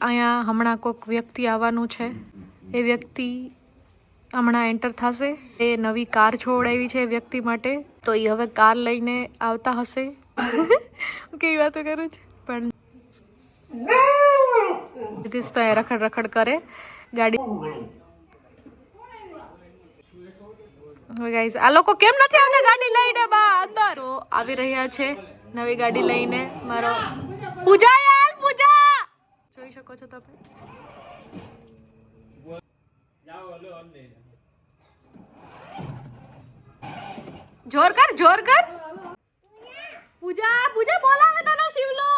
અહીંયા હમણાં કોઈક વ્યક્તિ આવવાનું છે. એ વ્યક્તિ હમણાં એન્ટર થશે. એ નવી કાર છોડાવી છે એ વ્યક્તિ માટે, તો એ હવે કાર લઈને આવતા હશે. કેવી વાતો કરું છું પણ નીતિશ તો રખડ રખડ કરે ગાડી. ગાઈસ, આ લોકો કેમ નથી આવતા ગાડી લઈને બા અંદર? તો આવી રહ્યા છે નવી ગાડી લઈને. મારો પૂજા યાર પૂજા જોઈ શકો છો તમે. જોર કર જોર કર. પૂજા પૂજા બોલાવે તને શિવલો.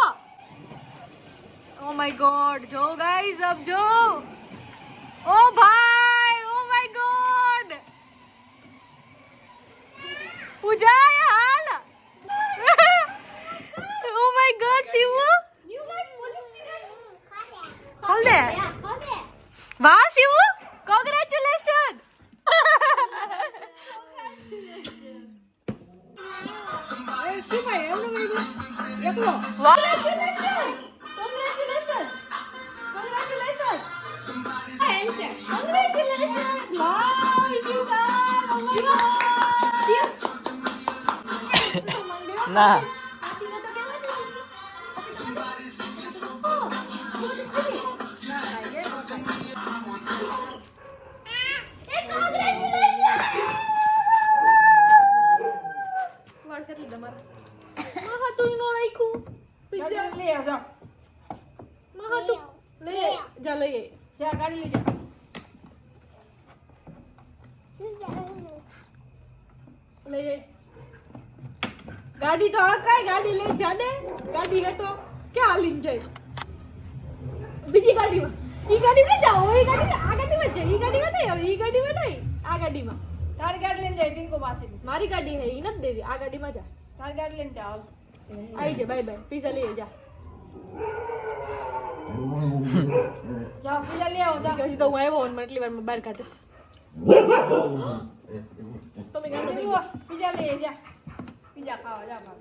ઓ માય ગોડ, જો ગાઈસ અબ જો. ઓ ભાઈ, ઓ માય ગોડ. પૂજા હાલ. Oh my god Shivu. ખોલ દે. વાહ શિવુ, કોંગ્રેચ્યુલેશન. ના ગાડી તો આ કઈ ગાડી લઈ જા દે. ગાડી હે તો ક્યાં હાલીને જાય? બીજી ગાડીમાં. ઈ ગાડીમાં જાઓ. ઈ ગાડી આ ગાડીમાં જાય. ઈ ગાડીમાં નહીં આવે. ઈ ગાડીમાં નહીં, આ ગાડીમાં. તારી ગાડી લઈને જાય પિંકો પાસે. મારી ગાડી હે, ઈ નથી દેવી. આ ગાડીમાં જા. તારી ગાડી લઈને જાઓ. આવી જા. Bye bye. પીઝા લઈ જા. જાઓ પીઝા લઈ આવો. જા. હજી તો હું આવ્યો ને એટલી વારમાં બહાર કાઢીશ. તમે ગાડી પીઝા લઈ જા. પીઝા ખાવા જા બાપ.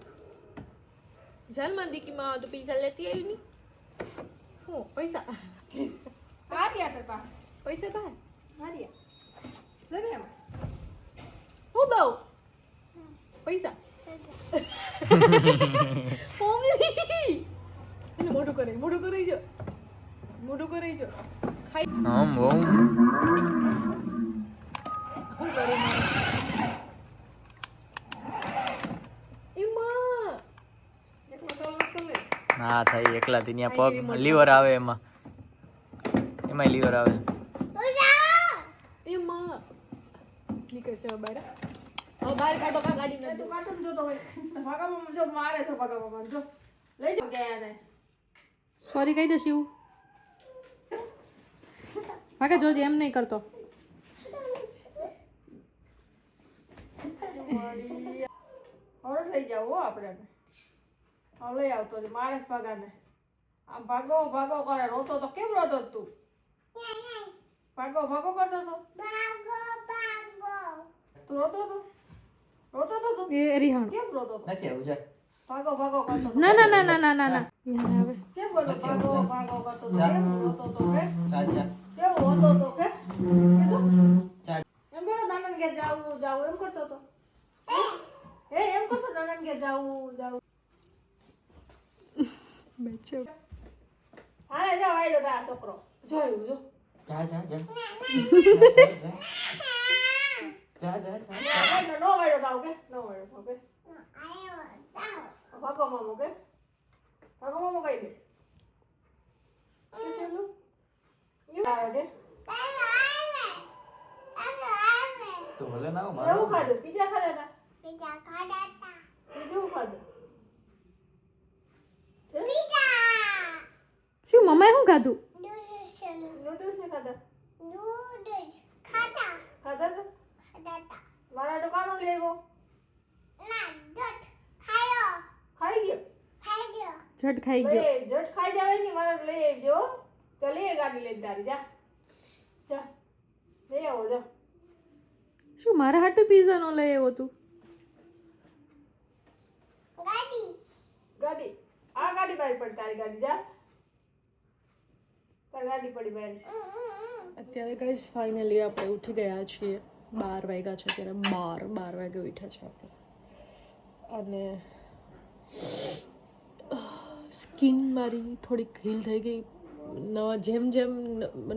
જન્મ દીકીમાં તો પીઝા લેતી આવી ની. હું પૈસા કાઢ્યા તાર પાસે. પૈસા તો હે. કાઢ્યા જરે એમ. હું દઉં પૈસા. મોઢું કરે જો. મોઢું કરે જો. આમ બહુ શું કરું એમાં? એકલો ચાલુ કર લે. ના થાય એકલા થી ત્યાં પગ લીવર આવે એમાં લીવર આવે. એમાં નીકળ છે બહાર. હવે બહાર કાઢો કા ગાડી તું નથી. કાર્ટૂન જોતો હોય. ભાગામાં જો મારે છે ભાગામાં જો. લઈ જાઓ ગયા ને. સોરી કહી દે શિવ. ભાગે જોજે, એમ નહીં કરતો. હવે લઈ જાવ હો આપણે. હવે લઈ આવતો રે મારે જ ભાગાને. આમ ભાગો ભાગો કરે. રોતો તો કેમ રોતો તું? ભાગો ભાગો કરતો તો. તું રોતો તો તું એ રિહાણ. કેમ રોતો તો? નથી આવું જા. ભાગો ભાગો કરતો તો. ના ના ના ના ના ના ના. યાર આવે. કેમ બોલો ભાગો ભાગો કરતો તો? કેમ રોતો તો કે? ચાલ જા. કેમ રોતો તો કે? કીધું ચાલ. એમ બોલો નાનન ઘેર જાવું એમ કરતો તો. એમ કરતો નાનન ઘેર જાવું. બેચો. હાલે જા વાયડો તા છોકરો. જોયું જો. જા જા જા. જા જા જા. નો વાયડો તાવ કે? નો વાયડો તાવ કે? ભાગો મામો કે? ભાગો મામો કઈ દે. કે છેલું? આવે કે? તો ભલે ના આવ એવું ખાધું? પીઝા ખાધા તા? બીજું ખાધું? શું મમ્માએ શું ખાધું? નૂડલ્સ ને ખાધા? ખાધા તા? મારા દુકાનો લેવો? ખાઈ ગયો? ઝટ ખાઈ ગયો. જટ ખાઈ જાવે ને મારે લઈ આવજો. તો લઈ ગાડી લઈને તારી જા. જા. લઈ આવો જા. શું મારા હાટુ પીઝા નો લઈ આવ્યો તું? ગાડી. આ ગાડી બારી પડ તારી ગાડી જા. ગાડી પડી બહાર. અત્યારે કઈ ફાઇનલી આપણે ઉઠી ગયા છીએ. 12 વાગ્યા છે અત્યારે. 12 વાગે ઉઠ્યા છે આપણે. અને સ્કિન મારી થોડીક હીલ થઈ ગઈ. જેમ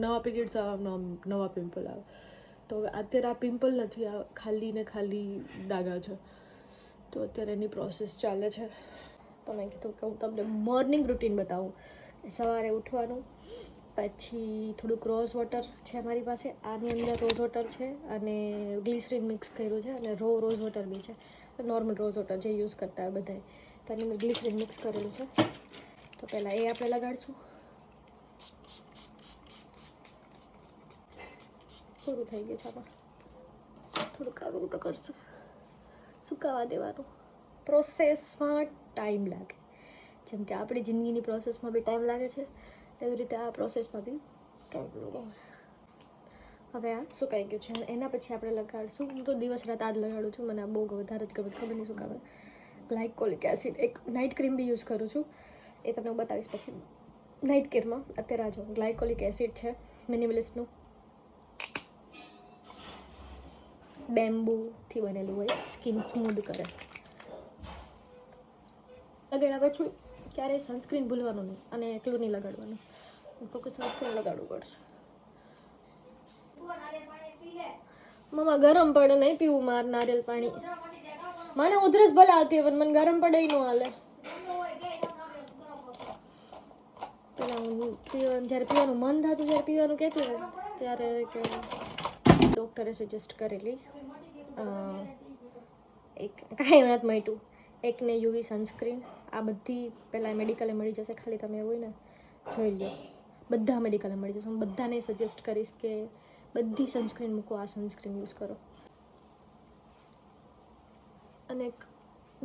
નવા પીરિયડ્સ આવે નવા પિમ્પલ આવે. તો હવે અત્યારે આ પિમ્પલ નથી, આ ખાલી ને ખાલી દાગા છે. તો અત્યારે એની પ્રોસેસ ચાલે છે. તો મેં કીધું કે હું તમને મોર્નિંગ રૂટીન બતાવું. સવારે ઉઠવાનું, પછી થોડુંક રોઝ વોટર છે મારી પાસે. આની અંદર રોઝ વોટર છે અને ગ્લિસરીન મિક્સ કર્યું છે અને રોઝ વોટર બી છે. નોર્મલ રોઝ વોટર જે યુઝ કરતા હોય બધાય. તો આની અંદર ગ્લિસરીન મિક્સ કરેલું છે. તો પહેલાં એ આપણે લગાડશું. પૂરું થઈ ગયું છે આમાં. થોડુંક આવી રીતે કરશું, સુકાવા દેવાનું. પ્રોસેસમાં ટાઈમ લાગે, જેમ કે આપણી જિંદગીની પ્રોસેસમાં બી ટાઈમ લાગે છે, એવી રીતે આ પ્રોસેસમાં બી ટાઈમ લાગે. હવે આ સુકાઈ ગયું છે. એના પછી આપણે લગાડશું. હું તો દિવસ રાત આ જ લગાડું છું. મને આ બહુ વધારે જ ગમે, ખબર નહીં શું કામ. ગ્લાયકોલિક એસિડ એક નાઇટ ક્રીમ બી યુઝ કરું છું, એ તમને હું બતાવીશ પછી. નાઇટ ક્રીમમાં અત્યારે આ જો ગ્લાયકોલિક એસિડ છે મિનિમલિસ્ટનું. બેમ્બુથી બનેલું હોય, સ્કિન સ્મૂધ કરે. લગાડ્યા પછી ક્યારેય સનસ્ક્રીન ભૂલવાનું નહીં અને એકલું નહીં લગાડવાનું. ફક્ત સનસ્ક્રીન લગાડવું પડશે. મમ્મા ગરમ પડે, નહીં પીવું માર નારિયેલ પાણી. મને ઉધરસ ભલે આવતી હોય પણ મને ગરમ પડે ન હાલે. પેલા હું પીવાનું જ્યારે પીવાનું મન થતું, જ્યારે પીવાનું કહેતી હોય ત્યારે કે ડૉક્ટરે સજેસ્ટ કરેલી એક કાંઈ નથી મળ્યું, એકને યુવી સનસ્ક્રીન. આ બધી પહેલાં મેડિકલે મળી જશે, ખાલી તમે એવું હોય ને જોઈ લો. બધા મેડિકલે મળી જશે. હું બધાને સજેસ્ટ કરીશ કે બધી સનસ્ક્રીન મૂકો, આ સનસ્ક્રીન યુઝ કરો. અને એક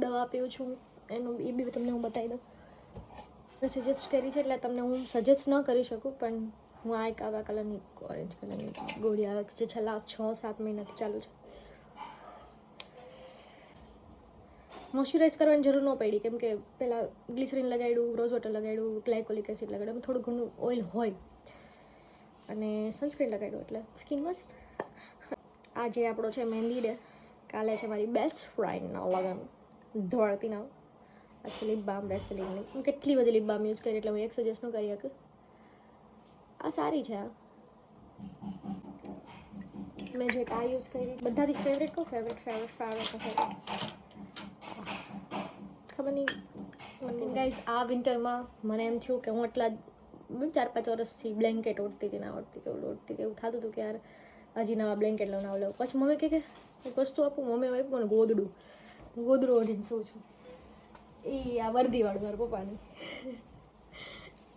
દવા પીવું છું, એનું એ બી તમને હું બતાવી દઉં. સજેસ્ટ કરી છે એટલે તમને હું સજેસ્ટ ન કરી શકું, પણ હું આ એક આવા કલરની ઓરેન્જ કલરની ગોળી આવે છે જે છેલ્લા 6-7 મહિનાથી ચાલુ છે. મોઇશ્ચરાઇઝ કરવાની જરૂર ન પડી, કેમ કે પહેલાં ગ્લિસરીન લગાડ્યું, રોઝ વોટર લગાડ્યું, ગ્લાયકોલિક એસિડ લગાડ્યું, થોડું ઘણું ઓઇલ હોય અને સનસ્ક્રીન લગાડ્યું એટલે સ્કિન મસ્ત. આ જે આપણો છે મહેંદી ડે, કાલે છે મારી બેસ્ટ ફ્રેન્ડના લગ્ન, ધોળતીના. પછી લિપ બામ વેસલિનની. હું કેટલી બધી લિપ બામ યુઝ કરી એટલે હું એક સજેસ્ટ ન કરી શકું. આ સારી છે. આ મેં જો એક આ યુઝ કરી, બધાથી ફેવરેટ કહું, ફેવરેટ ખબર નહીં મને ગાઈઝ. આ વિન્ટરમાં મને એમ થયું કે હું એટલા 4-5 વર્ષથી બ્લેન્કેટ ઓઢતી હતી, ના ઓઢતી હતી, ઓઢતી હતી. એવું થતું હતું કે યાર હજી નવા બ્લેન્કેટ લઉં, ના લઉં. પછી મમ્મી કહે કે એક વસ્તુ આપું. મમ્મી આપ્યું મને ગોદડું ઓઢીને શું છું. એ આ વર્દીવાળું મારા પપ્પાની.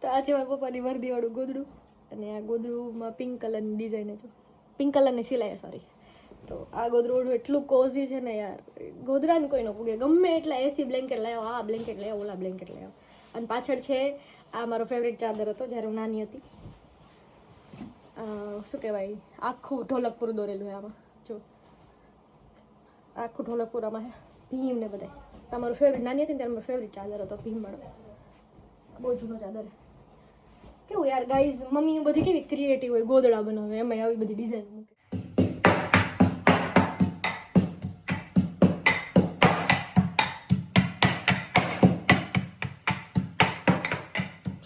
તો આજે મારા પપ્પાની વર્દીવાળું ગોદડું, અને આ ગોદડુંમાં પિંક કલરની ડિઝાઇન છે, પિંક કલરની સિલાઈ, સોરી. તો આ ગોદડું એટલું કોઝી છે ને યાર, ગોદડાને કોઈ ન પૂગે. ગમે એટલા એસી બ્લેન્કેટ લઈ આવો, આ બ્લેન્કેટ લઈ આવો, ઓલા બ્લેન્કેટ લઈ આવો. અને પાછળ છે આ મારો ફેવરેટ ચાદર હતો જ્યારે હું નાની હતી. શું કહેવાય, આખું ઢોલકપુર દોરેલું હોય આમાં. જો આખું ઢોલકપુર આમાં છે, ભીમ ને બધા. તમારું ફેવરેટ, નાની હતી ને ત્યારે મારો ફેવરેટ ચાદર હતો ભીમવાળો. બહુ જૂનો ચાદર. કેવું યાર ગાઈઝ, મમ્મી બધી કેવી ક્રિએટિવ હોય, ગોદડા બનાવે, એમાં આવી બધી ડિઝાઇન મૂકે.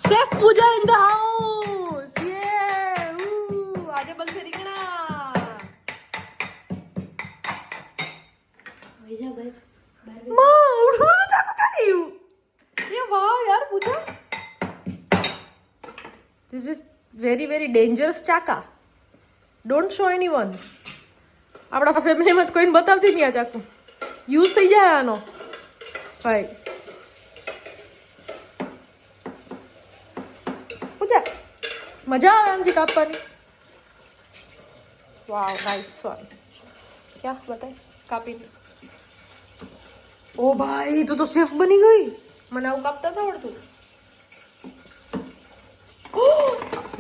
Chef Pooja in the house. આજે બનશે રીંગણા. ભાઈ માં ઉઠવાનું ચાલુ કર્યું. એ વાહ યાર Pooja, this is very very dangerous ચાકા. Don't show anyone. આપણા ફેમિલીમાં કોઈને બતાવતી નહીં આ ચાકુ. યુઝ થઈ જાય આનો ભાઈ. પૂજા મજા આવે આમથી કાપવાની. Wow nice one. ક્યાં બતાય કાપીને. ઓ ભાઈ તું તો શેફ બની ગઈ. મને આવું કાપતા તો આવડતું.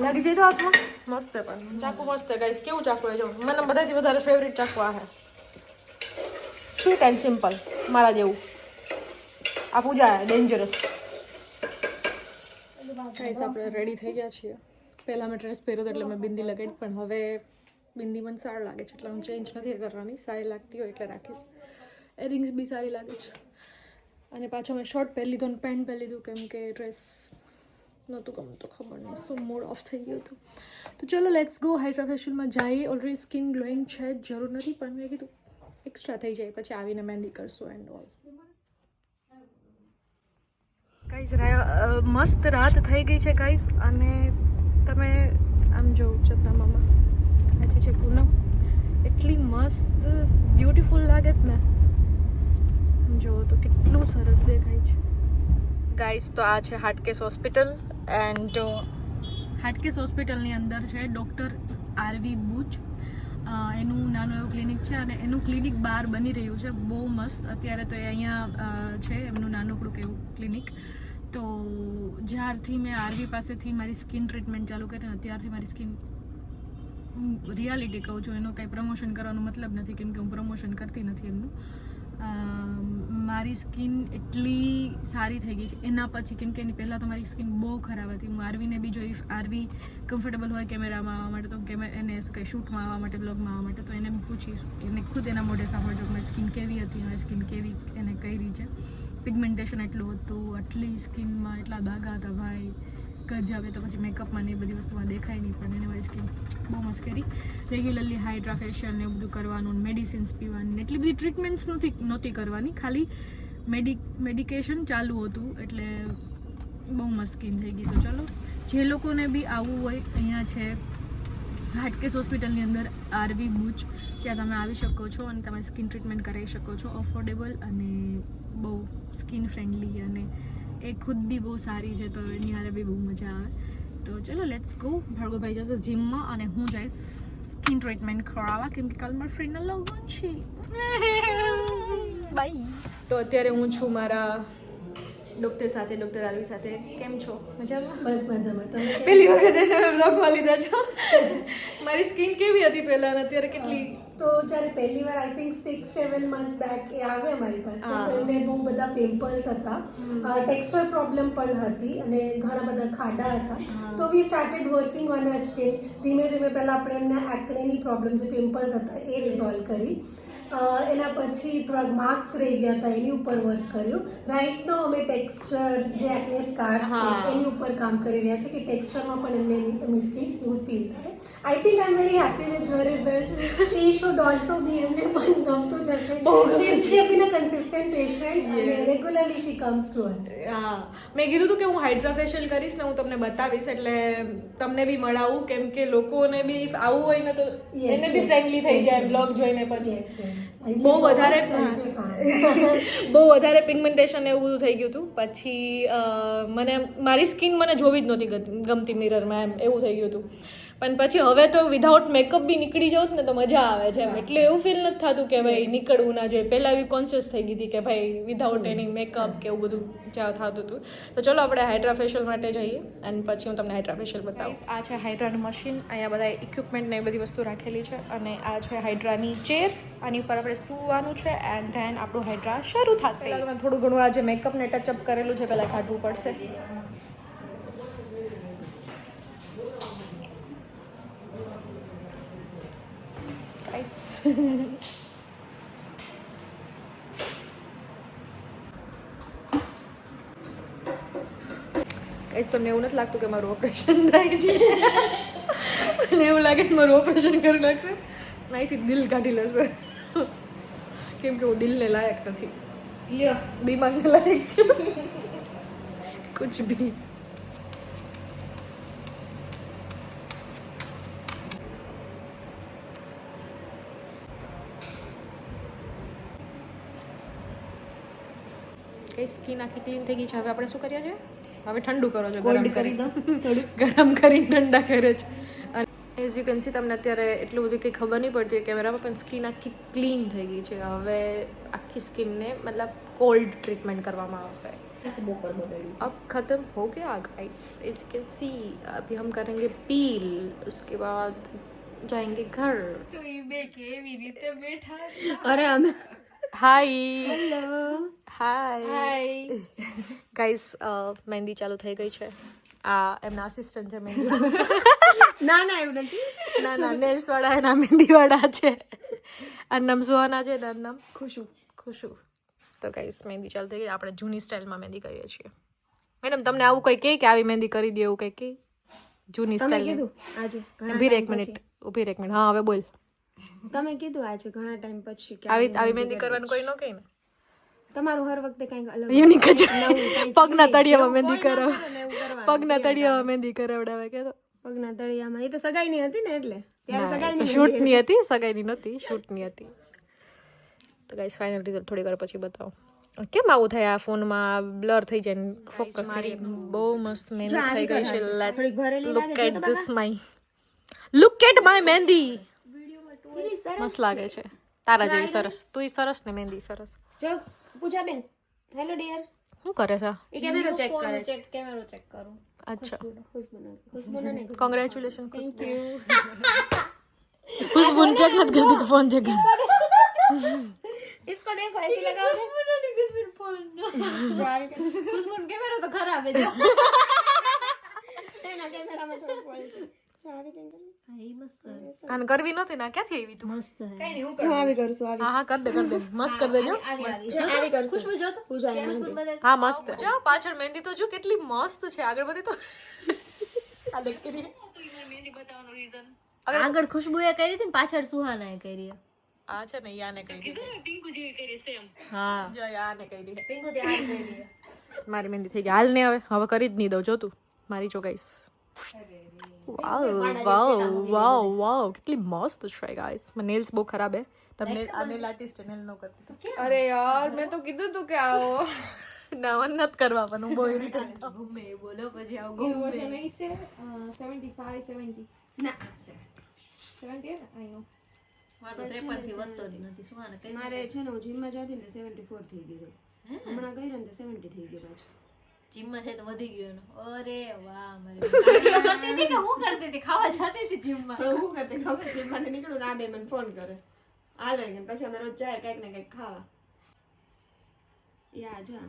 લાગી જાય તો હાથમાં મસ્ત. પણ ચાકુ મસ્ત ગાઈસ. કેવું ચાકુ હોય જો, મને બધાથી વધારે ફેવરેટ ચાકુ આ છે. સ્વીટ એન્ડ સિમ્પલ મારા જેવું. આ પૂજા ડેન્જરસ. ગાઈસ આપણે રેડી થઈ ગયા છીએ. પહેલાં મેં ડ્રેસ પહેર્યો હતો એટલે મેં બિંદી લગાવી, પણ હવે બિંદી મને સારું લાગે છે એટલે હું ચેન્જ નથી કરવાની. સારી લાગતી હોય એટલે રાખીશ. એરિંગ્સ બી સારી લાગે છે. અને પાછો મેં શર્ટ પહેરી લીધો અને પેન્ટ પહેરી લીધું કેમ કે ડ્રેસ નહોતું ગમતું, ખબર નહીં શું મૂડ ઓફ થઈ ગયું હતું. તો ચલો લેટ્સ ગો હાઇડ્રા ફેશિયલમાં જઈએ. ઓલરેડી સ્કિન ગ્લોઈંગ છે, જરૂર નથી, પણ મેં કીધું એક્સ્ટ્રા થઈ જાય પછી આવીને મહેંદી કરશું એન્ડ ઓલ. ગાઈઝ મસ્ત રાત થઈ ગઈ છે ગાઈઝ, અને તમે આમ જો ચંદામામાં આજે છે પૂનમ, એટલી મસ્ત બ્યુટીફુલ લાગે જ ને. જો તો કેટલું સરસ દેખાય છે ગાઈઝ. તો આ છે હાટકેસ હોસ્પિટલ એન્ડ હાટકેસ હોસ્પિટલની અંદર છે ડૉક્ટર આરવી બુચ. એનું નાનું એવું ક્લિનિક છે અને એનું ક્લિનિક બહાર બની રહ્યું છે, બહુ મસ્ત. અત્યારે તો એ અહીંયા છે એમનું નાનકડું એવું ક્લિનિક. તો જ્યારથી મેં આરવી પાસેથી મારી સ્કિન ટ્રીટમેન્ટ ચાલુ કરી ને ત્યારથી મારી સ્કિન, હું રિયાલિટી કહું છું, એનું કાંઈ પ્રમોશન કરવાનો મતલબ નથી કેમ કે હું પ્રમોશન કરતી નથી એમનું. મારી સ્કિન એટલી સારી થઈ ગઈ છે એના પછી, કેમ કે એની પહેલાં તો મારી સ્કિન બહુ ખરાબ હતી. હું આરવીને બી જો ઇફ આરવી કમ્ફર્ટેબલ હોય કેમેરામાં આવવા માટે, તો એને શું કહે શૂટમાં આવવા માટે, બ્લોગમાં આવવા માટે, તો એને પૂછીશ, એને ખુદ એના મોઢે સાંભળજો કે મારી સ્કિન કેવી હતી, મારી સ્કિન કેવી એને કરી છે. પિગમેન્ટેશન એટલું હતું, આટલી સ્કિનમાં એટલા દાગા હતા ભાઈ, ગજબ. તો પછી મેકઅપમાં ને એ બધી વસ્તુમાં દેખાય નહીં, પણ એને મારી સ્કિન બહુ મસ્ત કરી. રેગ્યુલરલી હાઇડ્રા ફેશિયલ ને એવું બધું કરવાનું, મેડિસિન્સ પીવાની, એટલી બધી ટ્રીટમેન્ટ્સ નહોતી કરવાની, ખાલી મેડિકેશન ચાલુ હતું, એટલે બહુ મસ્ત સ્કિન થઈ ગઈ. તો ચલો જે લોકોને બી આવવું હોય, અહીંયા છે હાટકેસ હોસ્પિટલની અંદર આરવી બુચ, ત્યાં તમે આવી શકો છો અને તમારી સ્કિન ટ્રીટમેન્ટ કરાવી શકો છો. અફોર્ડેબલ અને બહુ સ્કિન ફ્રેન્ડલી, અને એ ખુદ બી બહુ સારી છે, તો એની હારે બી બહુ મજા આવે. તો ચલો લેટ્સ ગો. ભાર્ગવભાઈ જશે જીમમાં અને હું જઈશ સ્કિન ટ્રીટમેન્ટ કરાવવા કેમ કે કાલ મારા ફ્રેન્ડના લગ્ન છે. બાય. તો અત્યારે હું છું મારા ડૉક્ટર સાથે, ડૉક્ટર આરવી સાથે. કેમ છો? મજામાં? બસ મજામાં. પહેલી વખત એને બ્લોગમાં લીધા છો. મારી સ્કિન કેવી હતી પહેલાં અને અત્યારે કેટલી? તો જ્યારે પહેલી વાર આઈ થિંક 6-7 મંથ્સ બેક એ આવે અમારી પાસે, તો એમને બહુ બધા પિમ્પલ્સ હતા, ટેક્સચર પ્રોબ્લેમ પણ હતી અને ઘણા બધા ખાડા હતા. તો we started working on her skin. ધીમે ધીમે પહેલાં આપણે એમના એક્નેની પ્રોબ્લેમ, જે પિમ્પલ્સ હતા એ રિઝોલ્વ કરી. એના પછી થોડાક માર્ક્સ રહી ગયા હતા, એની ઉપર વર્ક કર્યું. રાઇટ નો અમે ટેક્સચર, જે એક્ને સ્કાર્સ છે એની ઉપર કામ કરી રહ્યા છે કે ટેક્સચરમાં પણ એમની સ્કિન સ્મૂથ ફીલ થાય. I think I am very happy with her results. She should also be, એમને પણ ગમતું જ હશે. She has been a consistent patient અને regularly she comes to us. હા, મેં કીધું હતું કે હું હાઇડ્રા ફેશિયલ કરીશ ને હું તમને બતાવીશ, એટલે તમને બી મળાવું, કેમ કે લોકોને બી આવું હોય ને તો એને બી ફ્રેન્ડલી થઈ જાય બ્લોગ જોઈને. પછી બહુ વધારે પિગમેન્ટેશન એવું બધું થઈ ગયું હતું. પછી મને મારી સ્કિન મને જોવી જ નહોતી ગમતી મિરરમાં, એમ એવું થઈ ગયું હતું. પણ પછી હવે તો વિધાઉટ મેકઅપ બી નીકળી જાઉં ને તો મજા આવે છે એમ, એટલે એવું ફીલ નથી થતું કે ભાઈ નીકળવું ના જોઈએ. પહેલાં એવી કોન્શિયસ થઈ ગઈ હતી કે ભાઈ વિધાઉટ એની મેકઅપ કે એવું બધું જ્યાં થતું હતું. તો ચલો આપણે હાઇડ્રા ફેશિયલ માટે જઈએ અને પછી હું તમને હાઇડ્રા ફેશિયલ બતાવું. આ છે હાઇડ્રાનું મશીન, અહીંયા બધા ઇક્વિપમેન્ટ ને એ બધી વસ્તુ રાખેલી છે, અને આ છે હાઇડ્રાની ચેર, આની ઉપર આપણે સૂવાનું છે એન્ડ ધેન આપણું હાઇડ્રા શરૂ થશે. પહેલાં થોડું ઘણું આજે મેકઅપ ને ટચઅપ કરેલું છે, પહેલાં કાઢવું પડશે. ગાઈસ, તમને એવું નથી લાગતું કે મારું ઓપરેશન થાય છે? મને એવું લાગે કે મારું ઓપરેશન કરી નાખશે, અહીંથી દિલ કાઢી લેશે, કેમ કે હું દિલને લાયક નથી, દિમાગને લાયક છું. કુછ ભી. સ્કિન આખી ક્લીન થઈ ગઈ છે. હવે આપણે શું કરીએ છીએ? હવે ઠંડુ કરો છો, ગરમ કરી દો, થોડું ગરમ કરીને ઠંડા કરે છે. અને એઝ યુ કેન સી, તમને અત્યારે એટલું બધું કંઈ ખબર નહીં પડતી કેમેરામાં, પણ સ્કિન આખી ક્લીન થઈ ગઈ છે. હવે આખી સ્કિનને મતલબ કોલ્ડ ટ્રીટમેન્ટ કરવામાં આવશે. अब ख़त्म हो गया guys, as you can see. अभी हम करेंगे पील, उसके बाद जाएंगे घर. तो ये मैं केवी રીતે બેઠા. અરે અમે હાય, હેલો, હાય ગાઈસ. મહેંદી ચાલુ થઈ ગઈ છે આ એમના આસિસ્ટન્ટ છે મહેંદી ના ના એવું નથી. ના ના નેલ્સ વાળા એના મહેંદી વાળા છે. આનું નામ સુહાના છે, તારું નામ ખુશું. ખુશુ. તો ગાઈસ મહેંદી ચાલુ થઈ ગઈ. આપણે જૂની સ્ટાઇલમાં મહેંદી કરીએ છીએ. મેડમ તમને આવું કંઈ કહે કે આવી મહેંદી કરી દે એવું કંઈ કહે? જૂની તમે સ્ટાઇલ. કીધું આજે ઊભી રહે એક મિનિટ, ઊભી રહે એક મિનિટ. હા હવે બોલ. તમે કીધું આજે ઘણા ટાઈમ પછી કે આવી મહેંદી કરવાનું કોઈ ન કહે ને. તમારું હર વખતે કંઈક અલગ યુનિક જ નવું કંઈક પગના unique તળિયામાં જેવું મહેંદી કોઈ ના કરાવ, કરે ને એવું કરવાનું. પગના તળિયામાં મહેંદી કરાવડાવે કે તો પગના તળિયામાં એ તો સગાઈની હતી ને એટલે ત્યારે સગાઈની શૂટની હતી, સગાઈની નહોતી, શૂટની હતી. તો ગાઈસ ફાઇનલ રિઝલ્ટ થોડી વાર પછી બતાવો. કેમ આવું થાય આ ફોનમાં બ્લર થઈ જાય ફોકસ મારી બહુ મસ્ત મહેંદી થઈ ગઈ છે. થોડીક ભરેલી લુક લાગે at this my, look at my mehndi. કેટલી સરસ મસ્ત લાગે છે, તારા જેવી સરસ. તુંય સરસ ને મહેંદી સરસ. જો પૂજા બેન હેલો ડિયર શું કરે છે? એ કેમેરો ચેક કરે છે. કેમેરો ચેક કરું. અચ્છા, ખુશબુ ને કોંગ્રેચ્યુલેશન ખુશ્બુ. ખુશ્બુ ને ચેક નથી કરતી, ફોન ચેક કરે. इसको देखो ऐसे लगाओ खुशबू ने फोन जो आ रही खुशबू ने कैमरा तो खराब है जो तेना कैमरा में थोड़ा फॉल्ट है जो आ रही हां मस्त કાન કરવી નહોતી ના, ક્યાંથી આવી તું? मस्त है कहीं नहीं હું આવી કરશું આવી હા હા કર દે મસ્ત કર દેજો. જો આવી કરશું खुशबू જો તો પૂજા ને હા મસ્ત. જો પાછળ મહેંદી તો જો કેટલી મસ્ત છે. આગળ બધી તો આ દેખ કરી આગળ ખુશ્બુએ કરી હતી ને પાછળ સુહાનાએ કરી. આ છે ને યાને કહી દીધું. હા જો યાને કહી દીધું. પિંકુ તે હાથ કરી. મારી મહેંદી થઈ ગઈ. હાલ ને હવે કરી જ નહીં દઉં. જો તું મારી જો ગાઈસ. વાવ વાવ વાવ વાવ કેટલી મસ્ત છે ગાઈસ. મને નેલ્સ બહુ ખરાબ હે. તમને આ નેલ આર્ટિસ્ટ નેલ નો કરતી તો. अरे यार मैं तो कीधું તું કે આવો ના મન નત કરવા પણ હું બહુ ઇરિટેટ છું. ગમે એ બોલો પછી આવ वो जो नहीं से 75 70 ના 70 આઈ નો મારો 53 થી વધતો જ નથી. સુહાને કઈ મારે છે ને હું જીમમાં જતી ને 74 થઈ ગયું હમણાં ગઈ ને 70 થઈ ગયું પાછું જીમમાં છે તો વધી ગયો એનો. અરે વાહ મારી કાર્ડિયો કરતી હતી કે હું કરતી હતી? ખાવા જતી હતી જીમમાં. તો હું કરતી ખબર જીમમાંથી નીકળું ના બે મને ફોન કરે હાલો ને પછી અમે રોજ જાય કંઈક ને કંઈક ખાવા યા જા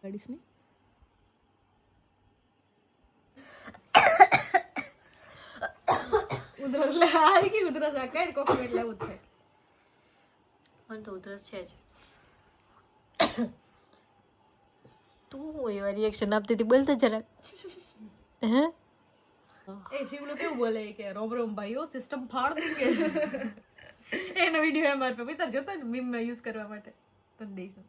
ગાડીસ ની ઉધરસ લે આવી કે ઉધરસ આ કઈ કોફી એટલે એવું છે. મને તો ઉધરસ છે જ. તું હું એવા રિએક્શન આપતી હતી બોલતો જરાક. હે એ શિવલો કેવું બોલે કે રોમ રોમ ભાઈઓ સિસ્ટમ ફાડ દેંગે. એનો વિડિયો અમાર પે વિતર જોતો ને મીમ માં યુઝ કરવા માટે તો દઈશું.